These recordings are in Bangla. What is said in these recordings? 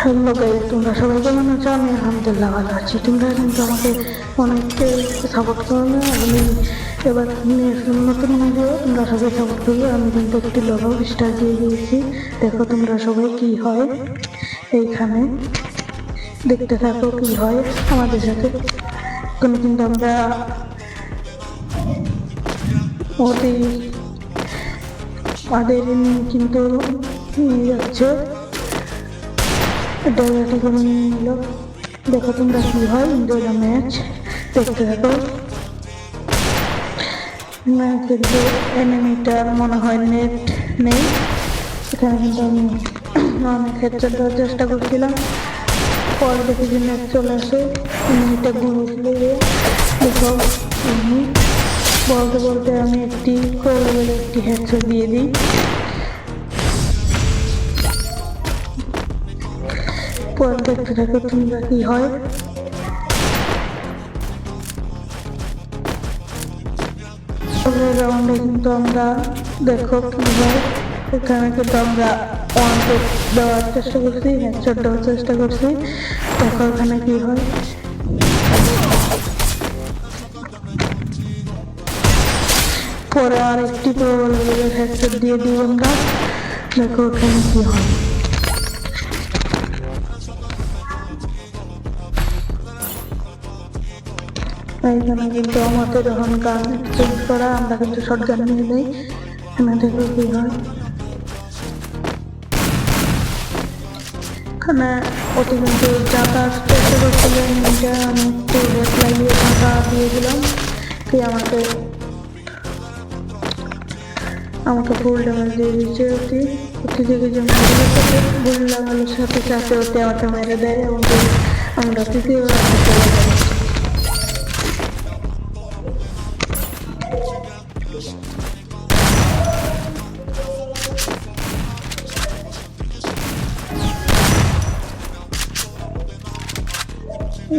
হ্যালো গাইস, তোমরা সবাই কেমন আছো? আমি আলহামদুলিল্লাহ ভালো আছি। তোমরা কিন্তু আমাকে অনেকে সাপোর্ট করো না। আমি এবার নতুন ভিডিও তোমরা সবাই সাপোর্ট করবে। আমি কিন্তু একটি লগো স্টার দিয়ে দিয়েছি, দেখো তোমরা সবাই কি হয়। এইখানে দেখতে থাকো কি হয় আমাদের সাথে। কিন্তু আমরা আমাদের কিন্তু নিয়ে যাচ্ছে ডলারটি করে নিয়ে নিল। দেখো তোমরা কি হয়। এনজয় দ্য ম্যাচ, দেখতে থাকো। না কিন্তু এনিমিটার মনে হয় নেট নেই এখানে, কিন্তু আমি অনেক হেডশট দেওয়ার চেষ্টা করছিলাম। পরে দেখি যে নেট চলে আসে, এনিমিটা ঘুরে দেখো। বলতে বলতে আমি একটি একটি হেডশট দিয়ে দিই। পরে দেখতে থাকো তোমরা কি হয়। রাউন্ডে কিন্তু আমরা দেখো কি হয়। এখানে কিন্তু আমরা ওয়ান টেপ দেওয়ার চেষ্টা করছি, হেডশট দেওয়ার চেষ্টা করছি। দেখো এখানে কি হয়। পরে আর একটি হেডশট দিয়ে দিই আমরা, দেখো এখানে কি হয়। এইখানে কিন্তু আমাদের যখন গান চেঞ্জ করা, আমরা কিন্তু শর্ট গান নিয়ে নেই। এখানে দেখো কি হয়। এখানে ওটি কিন্তু চাকা চেষ্টা করছিলেন, এটা আমি একটু রেট লাগিয়ে চাকা দিয়ে দিলাম কি আমাকে ফুল ড্যামেজ দিয়ে দিচ্ছে। ওটি থেকে যে ফুল লাগানোর সাথে সাথে ওটি আমাকে মেরে দেয় এবং আমরা তৃতীয় রাউন্ডে চলে যাই।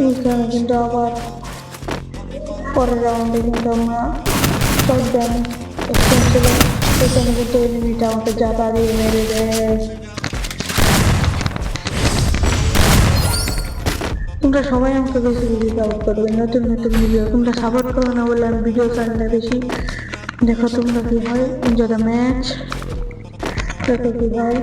এইখানে কিন্তু আবার পরের রাউন্ডে কিন্তু আমরা শর্ট গান ছিলাম। এখানে কিন্তু এনিমিটা আমাকে জাতা দিয়ে মেরে দেয়। তোমরা সবাই আমাকে বেশি বেশি সাপোর্ট করবে, নতুন নতুন ভিডিও তোমরা সাপোর্ট করো না বলে আমি ভিডিও চাই না বেশি। দেখো তোমরা কি হয়। এনজয় দ্য ম্যাচ, দেখো কি হয়।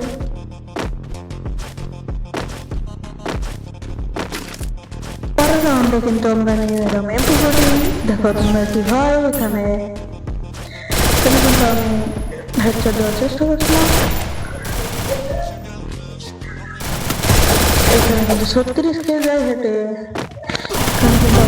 পরের রাউন্ডে কিন্তু আমরা নিয়ে নিলাম এপিসোডে, দেখো তোমরা কি হয়। এখানে কিন্তু আমি হেডশট দেওয়ার চেষ্টা করছিলাম। এখানে কিন্তু 36 কে যায় হেঁটে। এখানে কিন্তু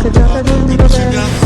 তো যতদিন দেবেন